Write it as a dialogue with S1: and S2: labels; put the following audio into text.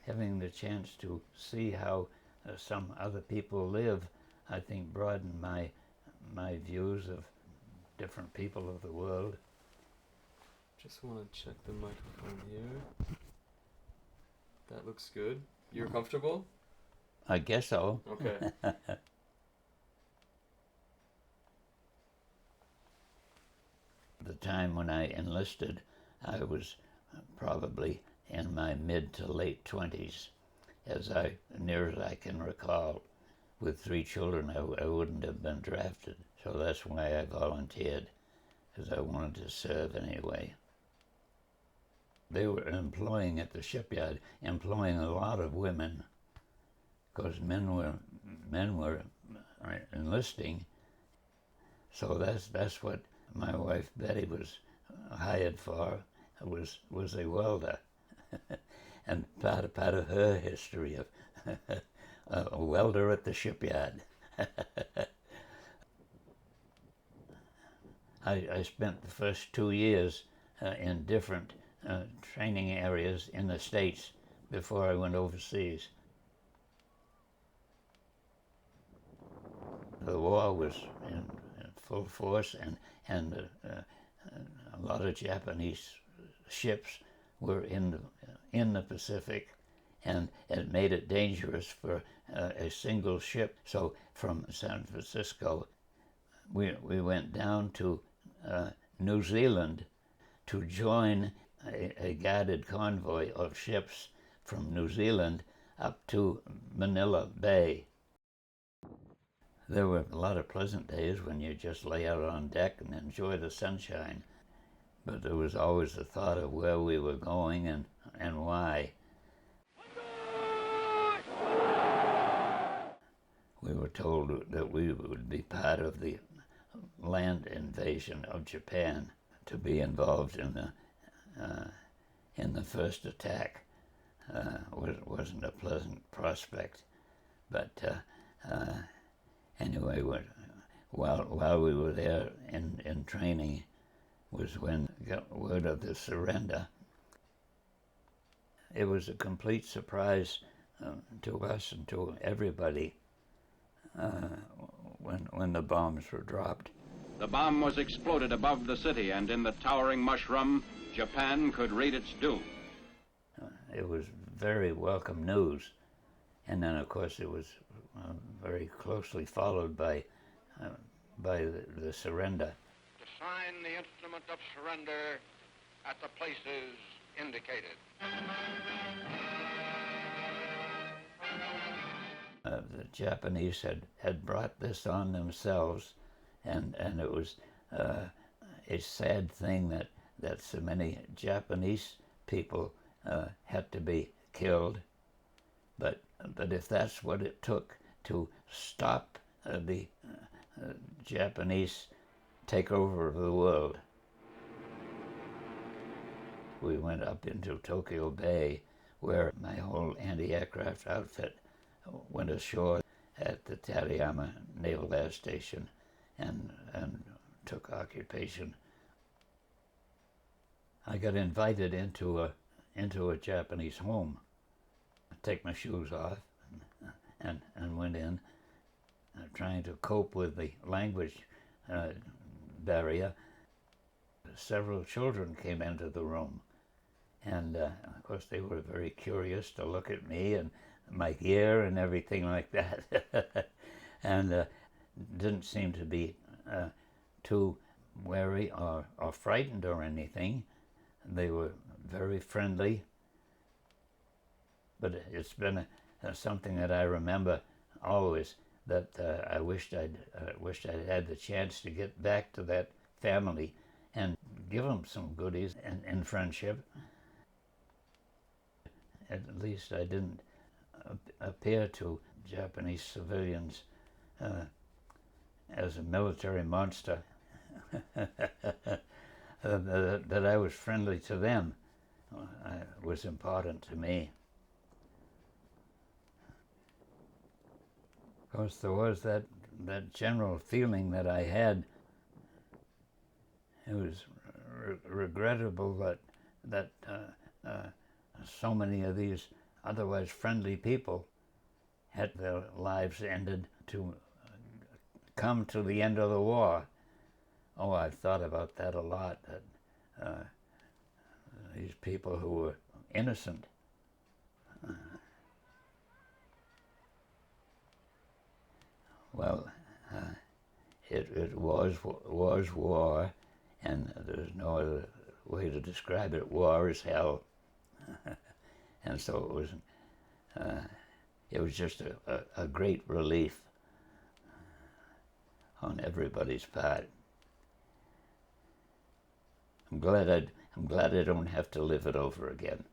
S1: having the chance to see how some other people live, I think broadened my views of different people of the world.
S2: Just want to check the microphone here. That looks good. You're comfortable?
S1: I guess so.
S2: Okay.
S1: The time when I enlisted, I was probably in my mid to late 20s, near as I can recall. With 3 children, I wouldn't have been drafted, so that's why I volunteered, because I wanted to serve anyway. They were employing at the shipyard, employing a lot of women, because men were enlisting. So that's what my wife Betty was hired for, was a welder. And part of her history of a welder at the shipyard. I spent the first 2 years in different training areas in the States before I went overseas. The war was in full force, and a lot of Japanese ships were in the Pacific, and it made it dangerous for a single ship. So from San Francisco, we went down to New Zealand to join a guided convoy of ships from New Zealand up to Manila Bay. There were a lot of pleasant days when you just lay out on deck and enjoy the sunshine, but there was always the thought of where we were going and why. We were told that we would be part of the land invasion of Japan, to be involved in the first attack. Wasn't a pleasant prospect, but anyway, while we were there in training was when we got word of the surrender. It was a complete surprise to us and to everybody when the bombs were dropped.
S3: The bomb was exploded above the city, and in the towering mushroom, Japan could read its doom.
S1: It was very welcome news. And then, of course, it was very closely followed by the surrender.
S4: To sign the instrument of surrender at the places indicated.
S1: The Japanese had brought this on themselves, and it was a sad thing that so many Japanese people had to be killed. But if that's what it took to stop the Japanese takeover of the world. We went up into Tokyo Bay, where my whole anti-aircraft outfit went ashore at the Tarayama Naval Air Station and took occupation. I got invited into a Japanese home. I take my shoes off and went in, trying to cope with the language barrier. Several children came into the room, and of course they were very curious to look at me and my gear and everything like that, and didn't seem to be too wary or frightened or anything. They were very friendly, but it's been something that I remember always, that I wished I'd had the chance to get back to that family and give them some goodies and friendship. At least I didn't appear to Japanese civilians as a military monster. That I was friendly to them was important to me. Of course, there was that general feeling that I had. It was regrettable that so many of these otherwise friendly people had their lives ended to come to the end of the war. Oh, I've thought about that a lot, that these people who were innocent. Well, it was war, and there's no other way to describe it. War is hell. And so it was just a great relief on everybody's part. I'm glad I don't have to live it over again.